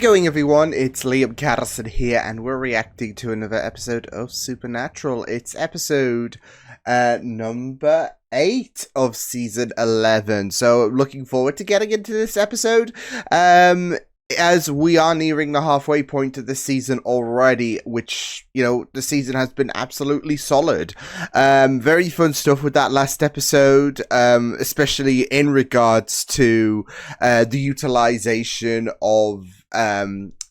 going, everyone? It's Liam Carson here, and we're reacting to another episode of Supernatural. It's episode number 8 of season 11. So, looking forward to getting into this episode. As we are nearing the halfway point of the season already, which, you know, the season has been absolutely solid. Very fun stuff with that last episode, especially in regards to the utilization of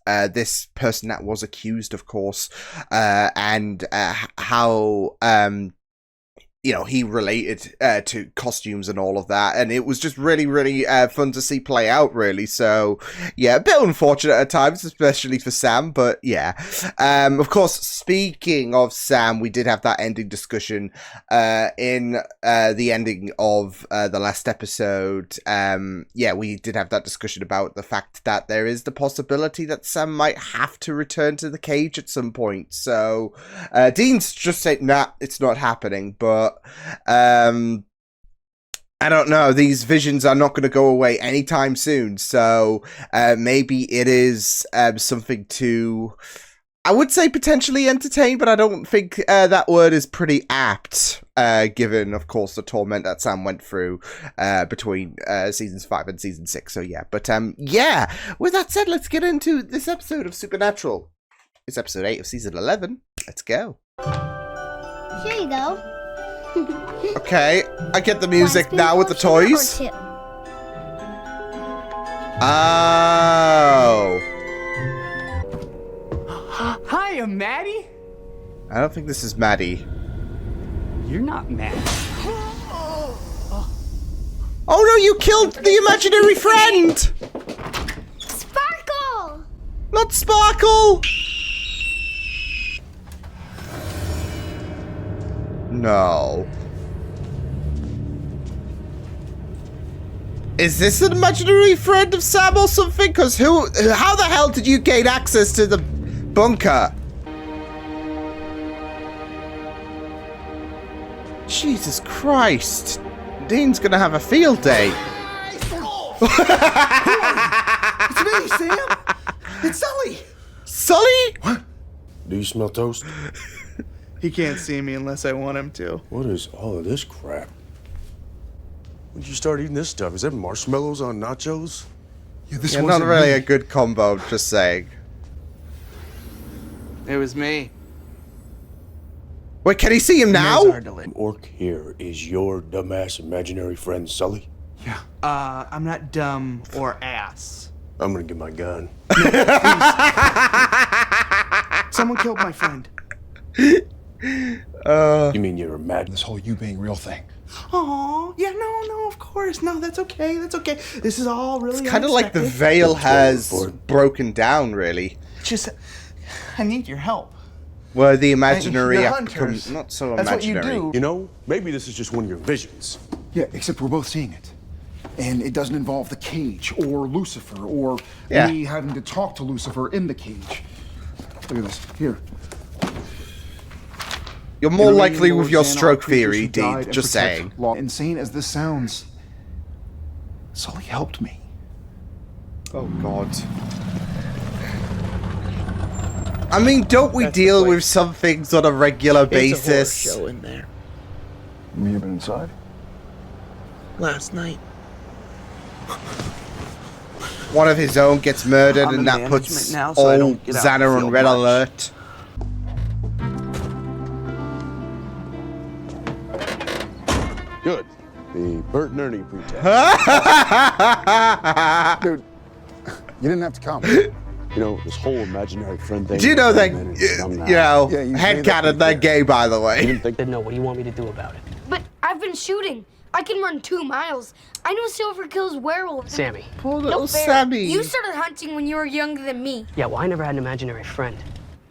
this person that was accused, of course, and how you know, he related to costumes and all of that, and it was just really, really fun to see play out, really. So, yeah, a bit unfortunate at times, especially for Sam, but yeah. Of course, speaking of Sam, we did have that ending discussion in the ending of the last episode. Yeah, we did have that discussion about the fact that there is the possibility that Sam might have to return to the cage at some point. So, Dean's just said, nah, it's not happening, but I don't know, these visions are not going to go away anytime soon, so maybe it is something to, I would say, potentially entertain, but I don't think that word is pretty apt, given, of course, the torment that Sam went through between seasons 5 and season 6, so yeah. But yeah, with that said, let's get into this episode of Supernatural. It's episode 8 of season 11. Let's go. Here you go. Okay, I get the music now with the toys. Oh. Hi, I'm Maddie. I don't think this is Maddie. You're not Maddie. Oh no, you killed the imaginary friend! Sparkle! Not Sparkle! No. Is this an imaginary friend of Sam or something? Because how the hell did you gain access to the bunker? Jesus Christ. Dean's gonna have a field day. It's me, Sam! It's Sully! Sully? What? Do you smell toast? He can't see me unless I want him to. What is all of this crap? When did you start eating this stuff? Is that marshmallows on nachos? Yeah, this Yeah, not really a good combo, just saying. It was me. Wait, can he see him now? Orc here is your dumbass imaginary friend, Sully. Yeah. I'm not dumb or ass. I'm gonna get my gun. Someone killed my friend. You mean you're mad? This whole you being real thing. Aw, yeah, no, of course. No, that's okay, This is all really It's kind of like the unexpected. veil has broken down, really. Just, I need your help. Where the imaginary The have become hunters. not so That's what you imaginary. do. You know, maybe this is just one of your visions. Yeah, except we're both seeing it. And it doesn't involve the cage, or Lucifer, or Yeah. me having to talk to Lucifer in the cage. Look at this. Here. You're more In the likely reign of with your Lord Xanar, stroke creatures theory, who died Dean. and Just protect saying. law. Insane as this sounds, Sully helped me. Oh God. I mean, don't we deal with some things on a regular basis? Show in there You mean you've been inside? last night. One of his own gets murdered, I'm and in that management puts now, so I all don't get out in the Xander on field red much. alert. Good. The Bert and Ernie pretext. Dude, you didn't have to come. You know, this whole imaginary friend thing. Do you know that, you know, Yeah, you head say that canon, they're gay, by the You way. didn't think No, what do you want me to do about it? But I've been shooting. I can run 2 miles. I know Silver kills werewolves. Sammy. Poor No little fair. Sammy. You started hunting when you were younger than me. Yeah, well, I never had an imaginary friend.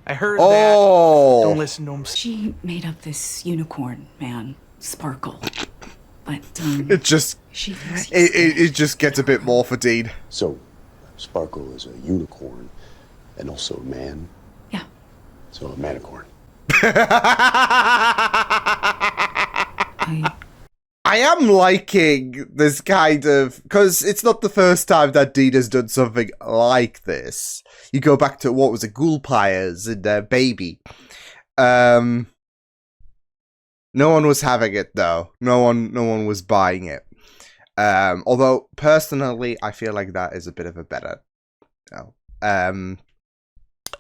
I heard that. Oh. Don't listen to him. She made up this unicorn man, Sparkle. But, It just, she thinks he's it just gets a bit more for Dean. so. Sparkle is a unicorn and also a man. Yeah. So a manicorn. I I am liking this kind of, because it's not the first time that Dean has done something like this. You go back to, what was it, Ghoul Pyres and Baby. No one was having it though. No one was buying it. Although personally, I feel like that is a bit of a better,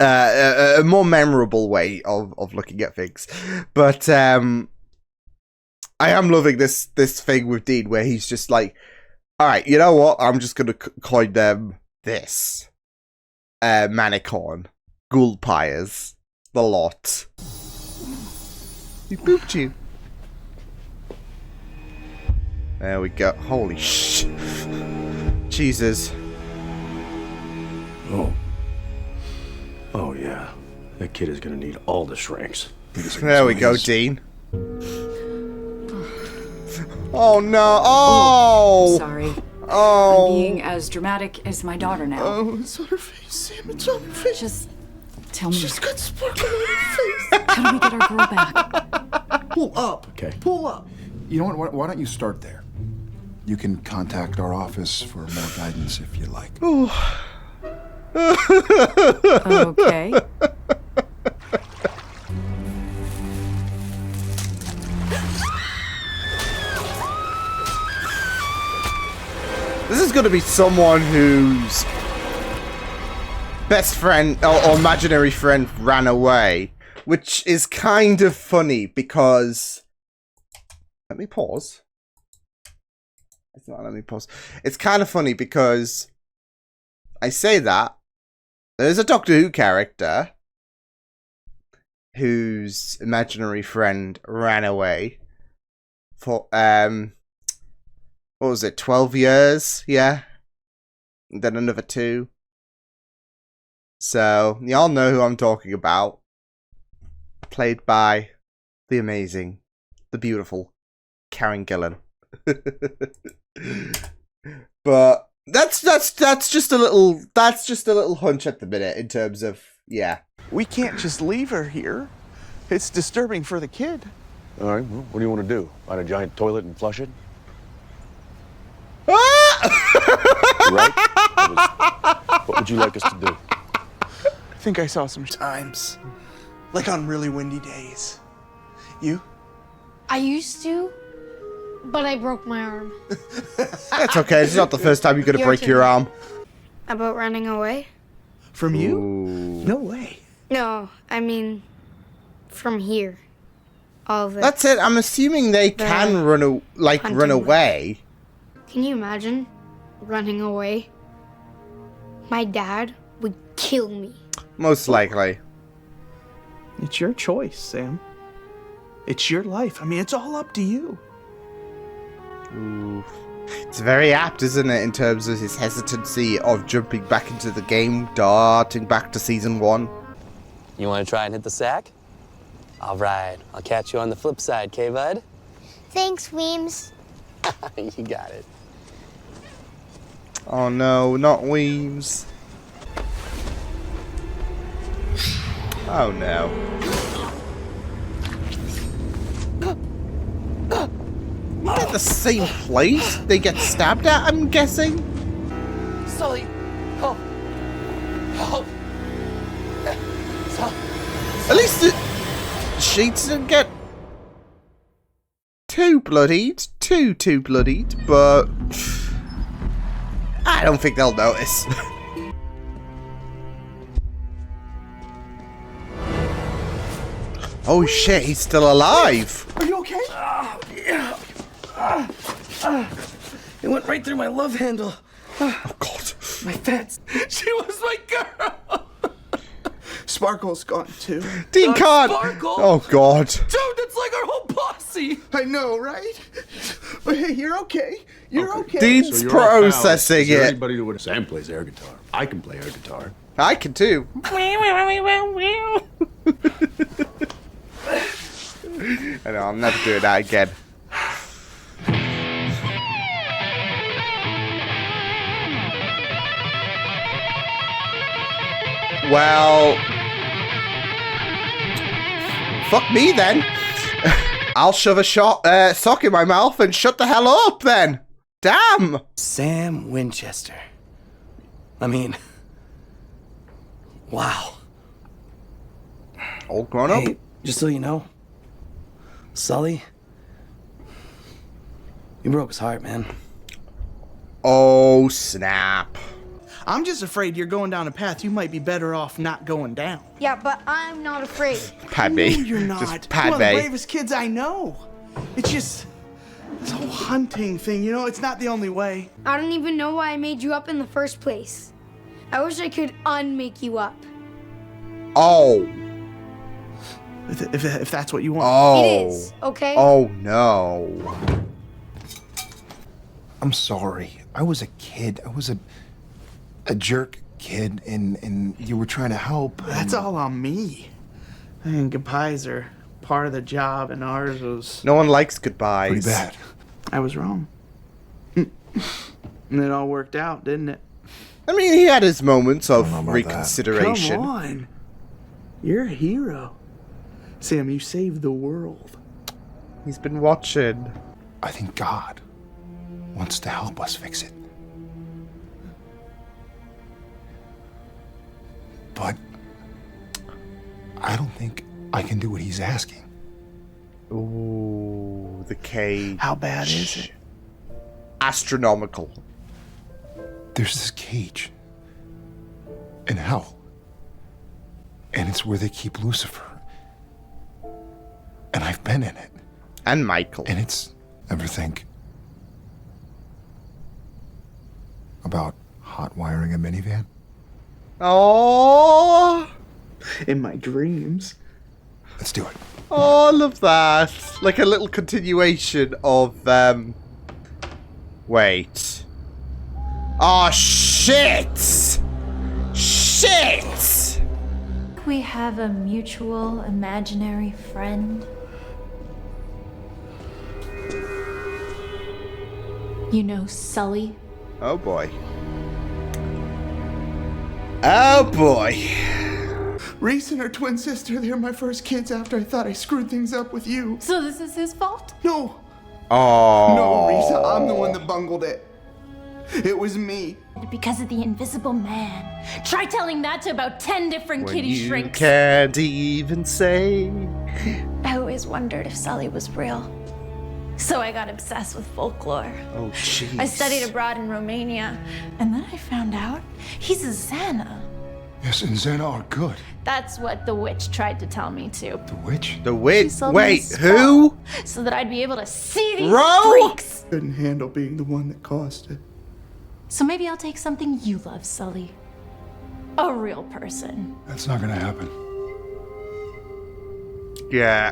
a more memorable way of looking at things. But I am loving this thing with Dean where he's just like, all right, you know what? I'm just gonna coin them this Manicorn, Ghoul Pyres, the lot. He booped you. There we go. Holy sh! Jesus. Oh yeah. That kid is gonna need all the shrinks. There we go, Dean. Oh no! Oh! Sorry. Oh! I'm being as dramatic as my daughter now. Oh, it's on her face, Sam. It's on her face. Just tell me, She's got sparkle on her face. how do we get our girl back? Pull up. Okay. Pull up. You know what? Why don't you start there? You can contact our office for more guidance if you like. Okay. This is going to be someone whose best friend or imaginary friend ran away, which is kind of funny because... Let me pause. It's not let me pause. It's kind of funny because I say that there's a Doctor Who character whose imaginary friend ran away for what was it, 12 years? Yeah. And then another 2. So, y'all know who I'm talking about. Played by the amazing, the beautiful Karen Gillan. But that's just a little hunch at the minute in terms of, yeah. We can't just leave her here. It's disturbing for the kid. All right, well, what do you want to do? Find a giant toilet and flush it? Right? What would you like us to do? I think I saw some times. Like on really windy days. You? I used to, but I broke my arm. It's okay, it's not the first time you're gonna Your break your turn. arm. About running away? From you? Ooh. No way. No, I mean, from here. All of it. That's it, I'm assuming they can run hunting away. Can you imagine running away? My dad would kill me. Most likely. It's your choice, Sam. It's your life. I mean, it's all up to you. Ooh. It's very apt, isn't it, in terms of his hesitancy of jumping back into the game, darting back to season 1. You want to try and hit the sack? All right, I'll catch you on the flip side, K-Bud. Thanks, Weems. You got it. Oh no, not Weems. Oh no. Is that the same place they get stabbed at, I'm guessing? Sully, help. Help. At least the sheets didn't get too bloodied, too bloodied, but I don't think they'll notice. Oh shit, he's still alive. Are you okay? It went right through my love handle. Oh god. My fats. She was my girl. Sparkle's gone too. Dean can't. Sparkle? Oh god. Dude, that's like our whole posse. I know, right? But hey, you're okay. You're okay. Dean's you're all pals. processing Is there it. anybody who would... Sam plays air guitar. I can play air guitar. I can too. I know, I'm never doing that again. Well, fuck me then. I'll shove a sock in my mouth and shut the hell up then. Damn. Sam Winchester. I mean, wow. All grown up. Hey, just so you know, Sully, you broke his heart, man. Oh, snap. I'm just afraid you're going down a path you might be better off not going down. Yeah, but I'm not afraid. Padme. No, you're not. Just You're one of the Padme. bravest kids I know. It's just this whole hunting thing, you know, it's not the only way. I don't even know why I made you up in the first place. I wish I could unmake you up. Oh. If that's what you want. Oh. It is, okay? Oh, no. I'm sorry. I was a kid. I was a jerk kid, and you were trying to help. That's all on me. And goodbyes are part of the job, and ours was... No one likes goodbyes. Pretty bad. I was wrong. And it all worked out, didn't it? I mean, he had his moments of about that. reconsideration. Come on. You're a hero. Sam, you saved the world. He's been watching. I think God wants to help us fix it. But I don't think I can do what he's asking. Ooh, the cage. How bad is it? Astronomical. There's this cage in hell, and it's where they keep Lucifer. And I've been in it. And Michael. And it's... Ever think about hot wiring a minivan? Oh, In my dreams. Let's do it. oh, I love that. Like a little continuation of wait. Oh shit! Shit! We have a mutual imaginary friend. You know Sully? Oh boy. Oh boy. Reese and her twin sister, they're my first kids after I thought I screwed things up with you. So this is his fault? No. Oh. No, Reese, I'm the one that bungled it. It was me. Because of the invisible man. Try telling that to about 10 different When kitty you shrinks. can't even say. I always wondered if Sully was real. So I got obsessed with folklore. Oh jeez. I studied abroad in Romania, and then I found out he's a Xana. Yes, and Xena are good. That's what the witch tried to tell me too. The witch? The She witch. sold me a Wait, spell who? So that I'd be able to see these Ro? freaks. Couldn't handle being the one that caused it. So maybe I'll take something you love, Sully. A real person. That's not gonna happen. Yeah.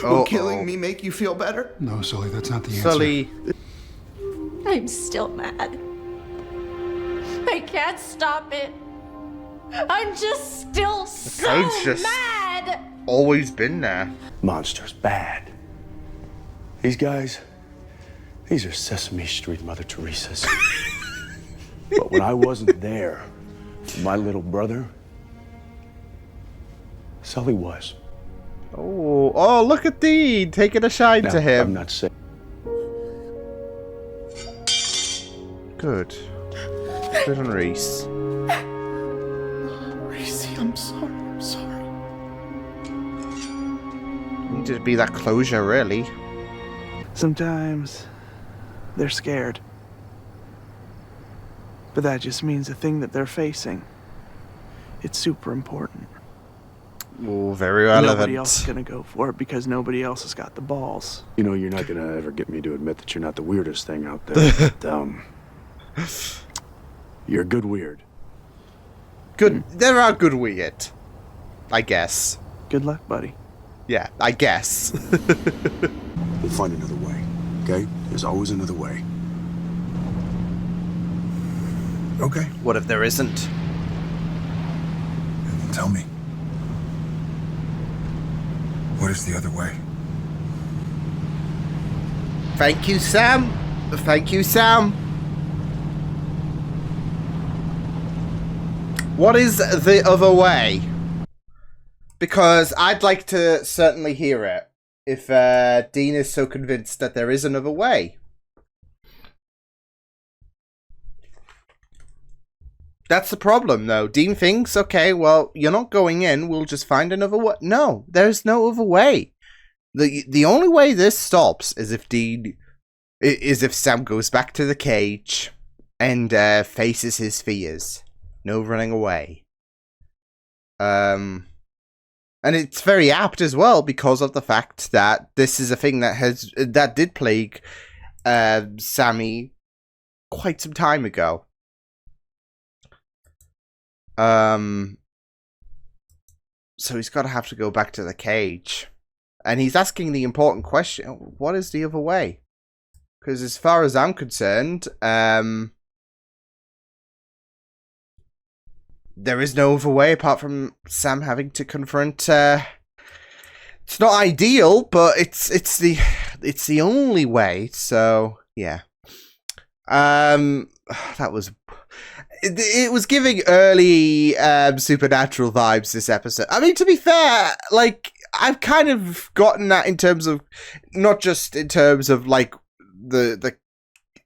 Will killing me make you feel better? No, Sully, that's not the answer. Sully. I'm still mad. I can't stop it. I'm just still so pain's just- mad. Always been there. Monsters, bad. These guys, these are Sesame Street Mother Teresa's. But when I wasn't there for my little brother, Sully was. Oh, look at Dean taking a shine Now, to him. I'm not saying. Good. Good on Reese. Reese, I'm sorry. I'm sorry. Needed to be that closure, really. Sometimes they're scared. But that just means the thing that they're facing, it's super important. Oh, very relevant. Nobody else is gonna go for it because nobody else has got the balls. You know, you're not gonna ever get me to admit that you're not the weirdest thing out there. But, you're good weird. Good. There are good weird. I guess. Good luck, buddy. Yeah, I guess. We'll find another way, okay? There's always another way. Okay, What if there isn't? tell me. What is the other way? Thank you, Sam. Thank you, Sam. What is the other way? Because I'd like to certainly hear it. if Dean is so convinced that there is another way. That's the problem, though. Dean thinks, okay, well, you're not going in, we'll just find another way. No, there's no other way. The only way this stops is if Sam goes back to the cage and faces his fears. No running away. And it's very apt as well because of the fact that this is a thing that did plague Sammy quite some time ago. So he's got to have to go back to the cage. And he's asking the important question, what is the other way? Because as far as I'm concerned, there is no other way apart from Sam having to confront, it's not ideal, but it's the only way, so yeah. That was... It was giving early Supernatural vibes this episode. I mean, to be fair, like, I've kind of gotten that in terms of, not just in terms of, like, the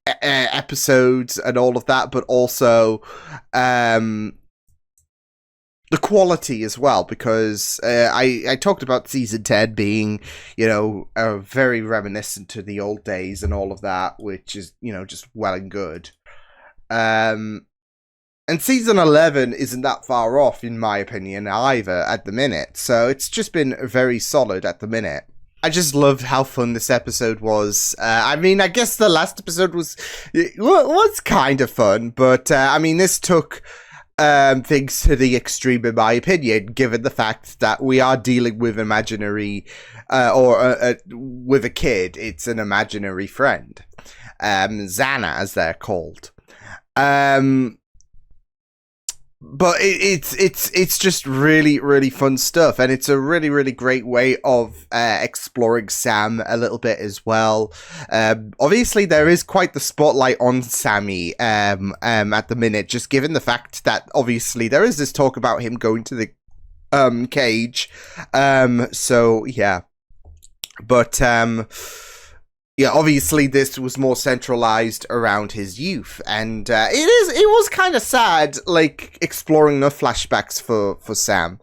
episodes and all of that, but also the quality as well, because I talked about season 10 being, you know, very reminiscent to the old days and all of that, which is, you know, just well and good. And season 11 isn't that far off, in my opinion, either, at the minute. So it's just been very solid at the minute. I just loved how fun this episode was. I mean, I guess the last episode was kind of fun, but I mean, this took things to the extreme, in my opinion, given the fact that we are dealing with imaginary, with a kid. It's an imaginary friend. Xana, as they're called. But it's just really, really fun stuff, and it's a really, really great way of exploring Sam a little bit as well. Obviously, there is quite the spotlight on Sammy at the minute, just given the fact that obviously there is this talk about him going to the cage. So yeah, but yeah, obviously this was more centralized around his youth, and it was kind of sad, like, exploring the flashbacks for Sam.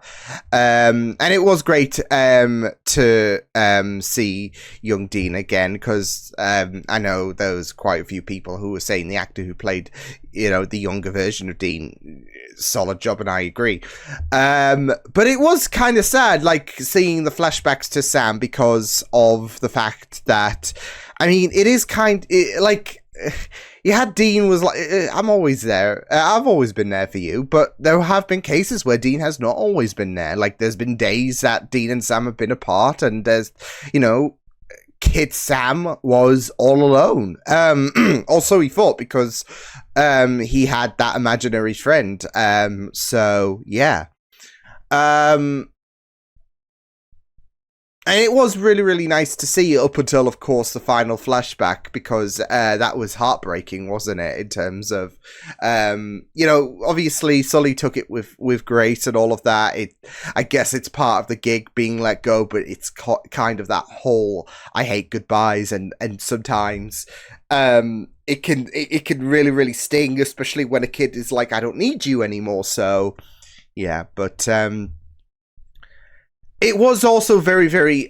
And it was great to see young Dean again, because I know there was quite a few people who were saying the actor who played, you know, the younger version of Dean, solid job, and I agree. But it was kind of sad, like, seeing the flashbacks to Sam, because of the fact that, I mean, it is like, you had Dean was like, I'm always there. I've always been there for you. But there have been cases where Dean has not always been there. Like, there's been days that Dean and Sam have been apart, and there's, you know, kid Sam was all alone. Also, he thought, because he had that imaginary friend. So, yeah. And it was really, really nice to see, up until, of course, the final flashback, because that was heartbreaking, wasn't it? In terms of, you know, obviously Sully took it with grace and all of that. I guess it's part of the gig being let go, but it's kind of that whole I hate goodbyes, and sometimes it can really, really sting, especially when a kid is like, I don't need you anymore. So yeah, but it was also very, very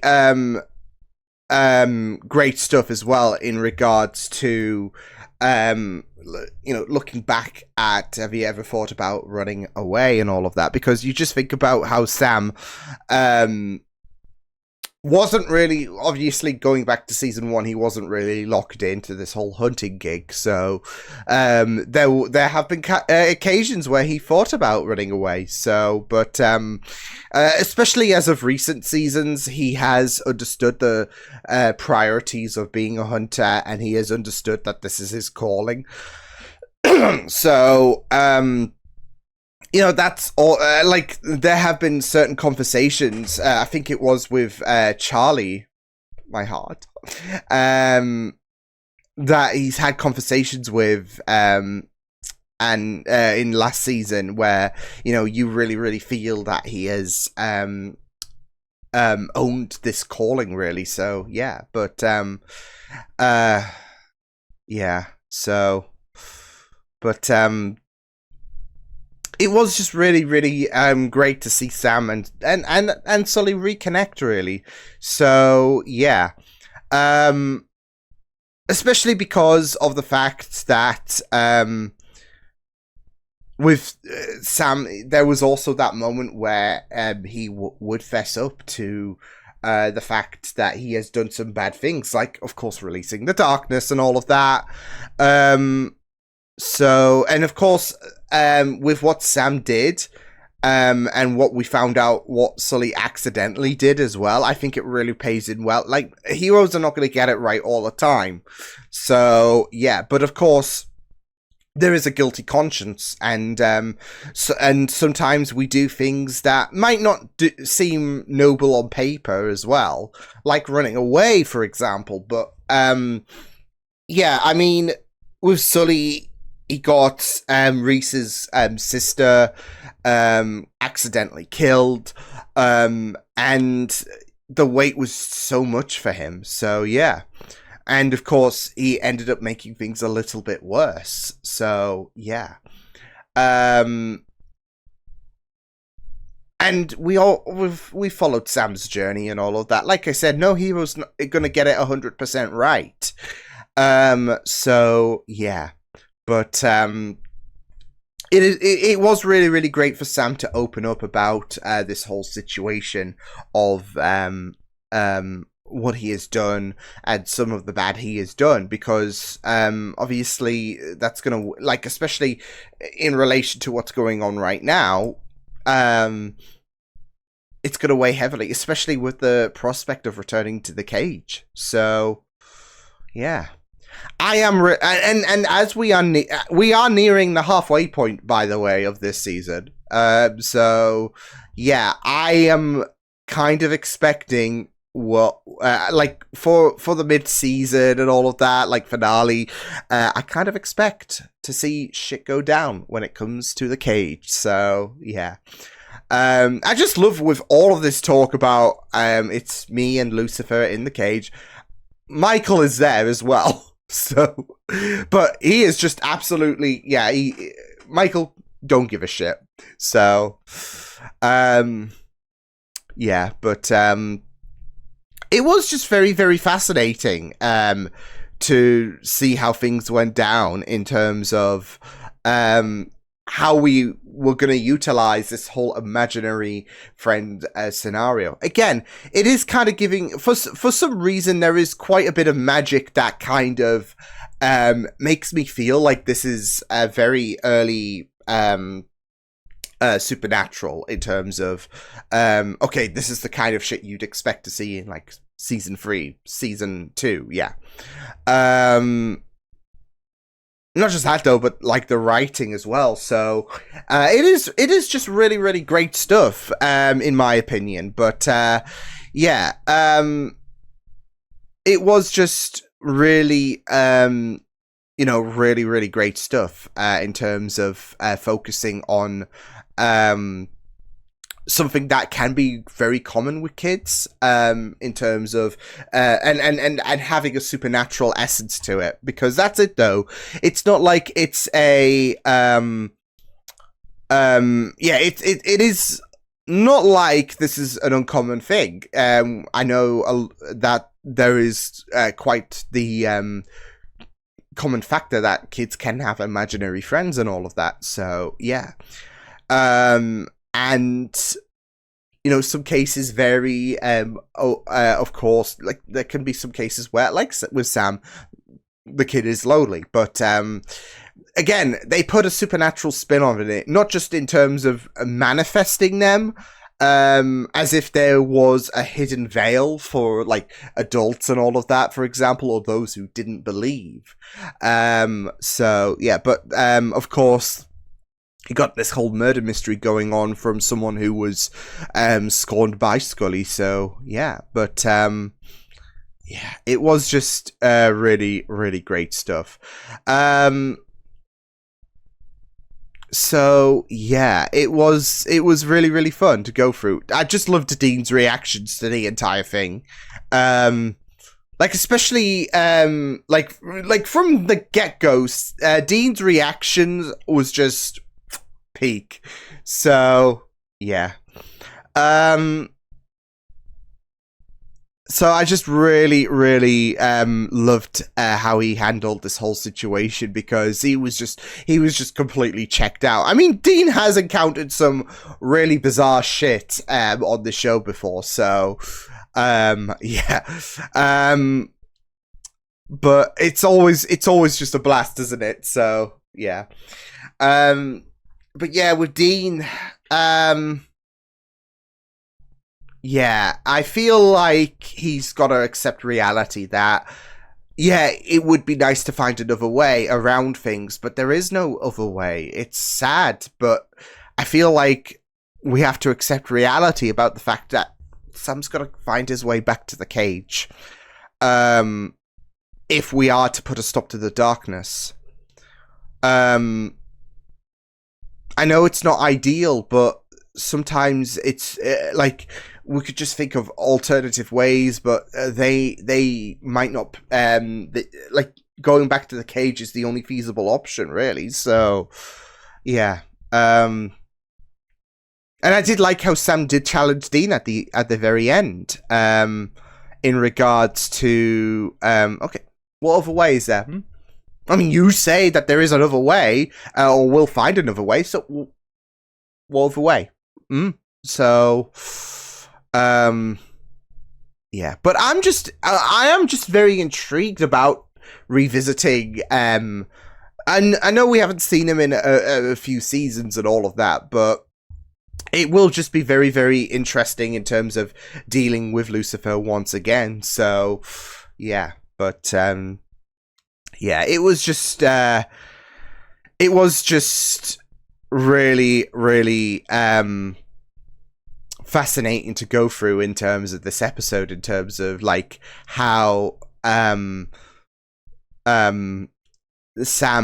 great stuff as well, in regards to, you know, looking back at, have you ever thought about running away and all of that? Because you just think about how Sam wasn't really, obviously, going back to season 1, he wasn't really locked into this whole hunting gig. So there have been occasions where he thought about running away. So, but especially as of recent seasons, he has understood the priorities of being a hunter, and he has understood that this is his calling. So, you know, that's all, like, there have been certain conversations, I think it was with Charlie, my heart, that he's had conversations with, and in last season, where, you know, you really, really feel that he is, owned this calling really. So yeah, but yeah, so but it was just really, really great to see Sam and Sully reconnect really. So yeah, especially because of the fact that with Sam, there was also that moment where he would fess up to the fact that he has done some bad things, like, of course, releasing the darkness and all of that. So, and of course, with what Sam did, and what we found out what Sully accidentally did as well, I think it really pays in well. Like, heroes are not going to get it right all the time. So, yeah, but of course, there is a guilty conscience, and and sometimes we do things that might not seem noble on paper as well, like running away, for example. But yeah, I mean, with Sully, he got Reese's sister accidentally killed, and the weight was so much for him. So yeah. And of course, he ended up making things a little bit worse. So yeah, and we followed Sam's journey and all of that. Like I said, no hero's gonna get it 100% right. So yeah, but it was really, really great for Sam to open up about this whole situation of what he has done and some of the bad he has done, because obviously that's gonna, like, especially in relation to what's going on right now, it's gonna weigh heavily, especially with the prospect of returning to the cage. So yeah, I am and as we are nearing the halfway point, by the way, of this season. So yeah, I am kind of expecting what like for the mid-season and all of that, like finale, I kind of expect to see shit go down when it comes to the cage. So yeah, I just love, with all of this talk about it's me and Lucifer in the cage, Michael is there as well. So, but he is just absolutely, yeah, Michael don't give a shit. So yeah, but it was just very, very fascinating to see how things went down in terms of how we were going to utilize this whole imaginary friend scenario. Again, it is kind of giving, for some reason, there is quite a bit of magic that kind of makes me feel like this is a very early Supernatural, in terms of okay, this is the kind of shit you'd expect to see in like season 3, season 2, yeah. Not just that though, but like the writing as well. So it is just really, really great stuff, in my opinion. But yeah, it was just really you know, really, really great stuff in terms of focusing on something that can be very common with kids, in terms of and having a supernatural essence to it, because that's it though. It's not like it's a yeah, it is not like this is an uncommon thing. I know that there is quite the common factor that kids can have imaginary friends and all of that. So yeah, and you know, some cases vary. Of course, like there can be some cases where, like with Sam, the kid is lonely, but again, they put a supernatural spin on it, not just in terms of manifesting them, as if there was a hidden veil for like adults and all of that, for example, or those who didn't believe. So yeah, but of course, you got this whole murder mystery going on from someone who was scorned by Scully. So yeah, but yeah, it was just really, really great stuff. So yeah, it was really, really fun to go through. I just loved Dean's reactions to the entire thing. Like especially like from the get-go, Dean's reactions was just peak. So yeah. So I just really, really loved how he handled this whole situation, because he was just completely checked out. I mean, Dean has encountered some really bizarre shit on the show before, so yeah. But it's always just a blast, isn't it? So yeah. But yeah, with Dean, yeah, I feel like he's got to accept reality that, yeah, it would be nice to find another way around things, but there is no other way. It's sad, but I feel like we have to accept reality about the fact that Sam's got to find his way back to the cage. If we are to put a stop to the darkness. I know it's not ideal, but sometimes it's like we could just think of alternative ways, but they might not. Like going back to the cage is the only feasible option, really. So, yeah. And I did like how Sam did challenge Dean at the very end. In regards to okay, what other way is there? I mean, you say that there is another way, or we'll find another way. So, what other way? So, yeah. But I am just very intrigued about revisiting. And I know we haven't seen him in a few seasons and all of that, but it will just be very, very interesting in terms of dealing with Lucifer once again. So, yeah. But yeah, it was just really, really fascinating to go through in terms of this episode, in terms of like how Sam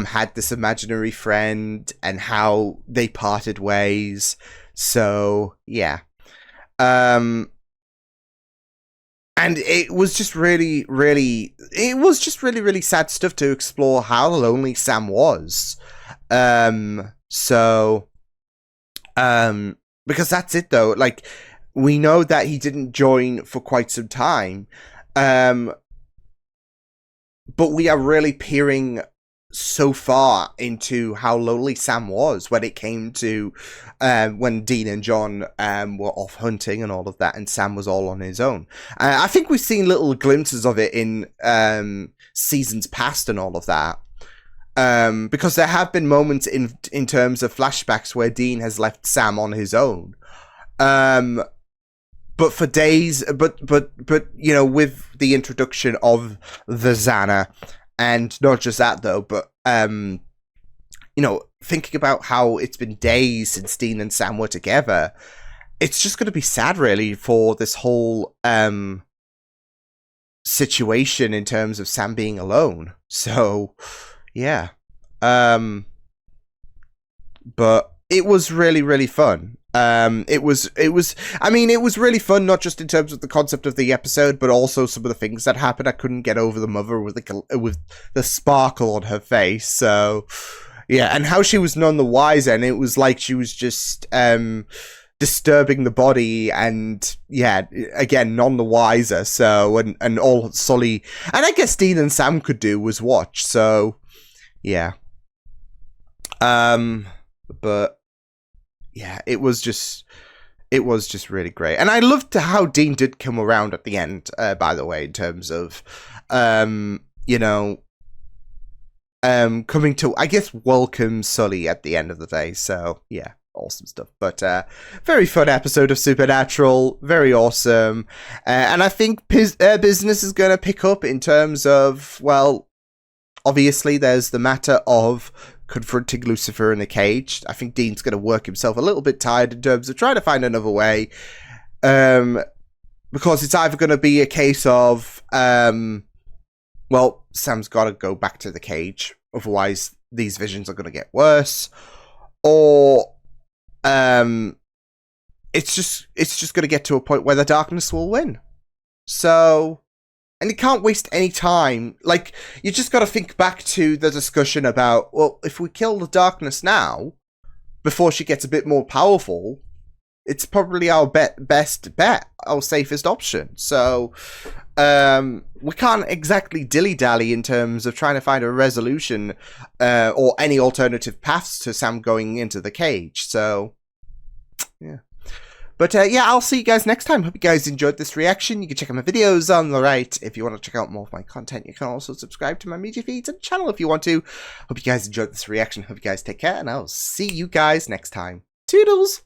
had this imaginary friend and how they parted ways. So yeah. And it was just really, really sad stuff to explore how lonely Sam was. So, because that's it though. Like, we know that he didn't join for quite some time. But we are really peering so far into how lonely Sam was when it came to when Dean and John were off hunting and all of that, and Sam was all on his own. I think we've seen little glimpses of it in seasons past and all of that, because there have been moments in terms of flashbacks where Dean has left Sam on his own, but for days, but you know, with the introduction of the Xana. And not just that, though, but, you know, thinking about how it's been days since Dean and Sam were together, it's just going to be sad, really, for this whole situation in terms of Sam being alone. So, yeah. But it was really, really fun. It was really fun, not just in terms of the concept of the episode, but also some of the things that happened. I couldn't get over the mother with the sparkle on her face. So, yeah, and how she was none the wiser, and it was like she was just disturbing the body, and yeah, again, none the wiser. So, and all Sully, and I guess Dean and Sam could do was watch. So, yeah. But yeah, it was just really great. And I loved how Dean did come around at the end, by the way, in terms of, you know, coming to, I guess, welcome Sully at the end of the day. So, yeah, awesome stuff. But very fun episode of Supernatural. Very awesome. And I think business is going to pick up in terms of, well, obviously there's the matter of confronting Lucifer in a cage. I think Dean's going to work himself a little bit tired in terms of trying to find another way. Because it's either going to be a case of, well, Sam's got to go back to the cage. Otherwise, these visions are going to get worse. or it's just going to get to a point where the darkness will win. So, and you can't waste any time. Like, you just got to think back to the discussion about, well, if we kill the darkness now, before she gets a bit more powerful, it's probably our best bet, our safest option. So, we can't exactly dilly-dally in terms of trying to find a resolution or any alternative paths to Sam going into the cage. So, yeah. But yeah, I'll see you guys next time. Hope you guys enjoyed this reaction. You can check out my videos on the right if you want to check out more of my content. You can also subscribe to my media feeds and channel if you want to. Hope you guys enjoyed this reaction. Hope you guys take care, and I'll see you guys next time. Toodles!